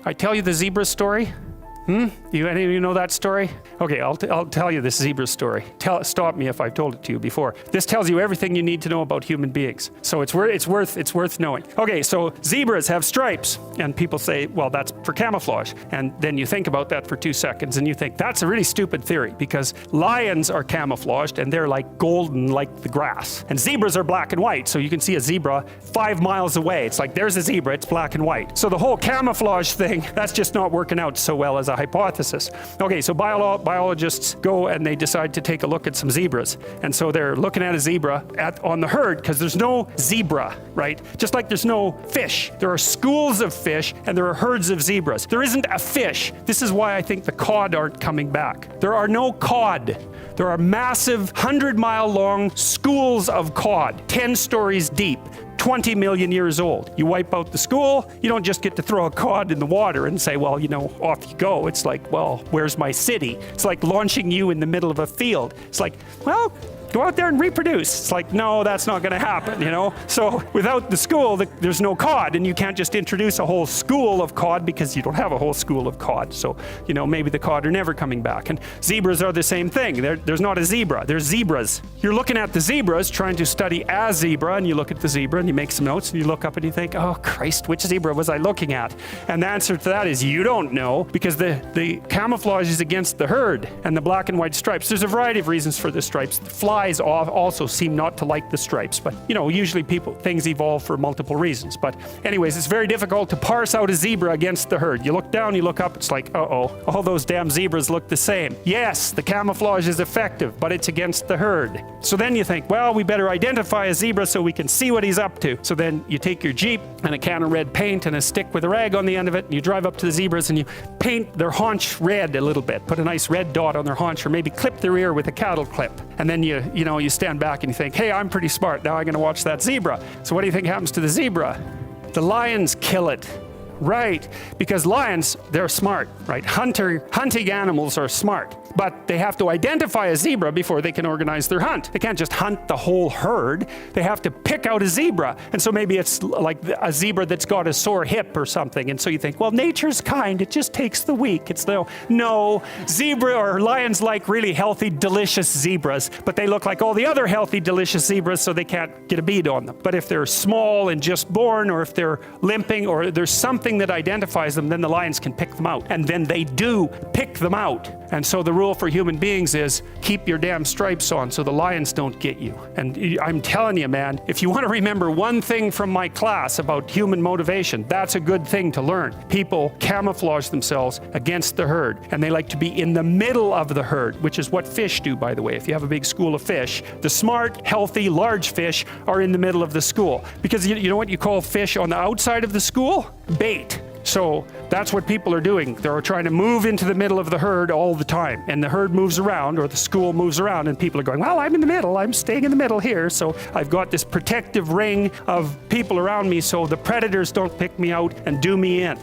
I tell you the zebra story? You any of you know that story? Okay, I'll tell you this zebra story. Stop me if I've told it to you before. This tells you everything you need to know about human beings. So it's worth knowing. Okay, so zebras have stripes, and people say, well, that's for camouflage. And then you think about that for 2 seconds, and you think that's a really stupid theory because lions are camouflaged and they're like golden, like the grass, and zebras are black and white. So you can see a zebra 5 miles away. It's like there's a zebra, it's black and white. So the whole camouflage thing, that's just not working out so well as a hypothesis. Okay, so biologists go and they decide to take a look at some zebras. And so they're looking at a zebra on the herd because there's no zebra, right? Just like there's no fish. There are schools of fish and there are herds of zebras. There isn't a fish. This is why I think the cod aren't coming back. There are no cod. There are massive 100-mile long schools of cod, 10 stories deep, 20 million years old. You wipe out the school, you don't just get to throw a cod in the water and say, well, you know, off you go. It's like, well, where's my city? It's like launching you in the middle of a field. It's like, well, go out there and reproduce. It's like, no, that's not going to happen, you know? So without the school, there's no cod, and you can't just introduce a whole school of cod because you don't have a whole school of cod. So, you know, maybe the cod are never coming back. And zebras are the same thing. There's not a zebra. There's zebras. You're looking at the zebras, trying to study a zebra, and you look at the zebra and you make some notes and you look up and you think, oh, Christ, which zebra was I looking at? And the answer to that is you don't know because the camouflage is against the herd and the black and white stripes. There's a variety of reasons for the stripes. The flies also seem not to like the stripes, but you know, usually things evolve for multiple reasons. But anyways, it's very difficult to parse out a zebra against the herd. You look down, you look up, it's like, uh-oh, all those damn zebras look the same. Yes, the camouflage is effective, but it's against the herd. So then you think, well, we better identify a zebra so we can see what he's up to. So then you take your Jeep and a can of red paint and a stick with a rag on the end of it, and you drive up to the zebras and you paint their haunch red a little bit, put a nice red dot on their haunch, or maybe clip their ear with a cattle clip. And then you stand back and you think, hey, I'm pretty smart. Now I'm going to watch that zebra. So what do you think happens to the zebra? The lions kill it. Right, because lions, they're smart, right? Hunting animals are smart, but they have to identify a zebra before they can organize their hunt. They can't just hunt the whole herd. They have to pick out a zebra. And so maybe it's like a zebra that's got a sore hip or something. And so you think, well, nature's kind. It just takes the weak. No, zebra or lions like really healthy, delicious zebras, but they look like all the other healthy, delicious zebras, so they can't get a bead on them. But if they're small and just born, or if they're limping, or there's something that identifies them, then the lions can pick them out. And then they do pick them out. And so the rule for human beings is keep your damn stripes on so the lions don't get you. And I'm telling you, man, if you want to remember one thing from my class about human motivation, that's a good thing to learn. People camouflage themselves against the herd, and they like to be in the middle of the herd, which is what fish do, by the way. If you have a big school of fish, the smart, healthy, large fish are in the middle of the school. Because you know what you call fish on the outside of the school? Bait. So that's what people are doing. They're trying to move into the middle of the herd all the time. And the herd moves around, or the school moves around, and people are going, well, I'm in the middle. I'm staying in the middle here. So I've got this protective ring of people around me so the predators don't pick me out and do me in.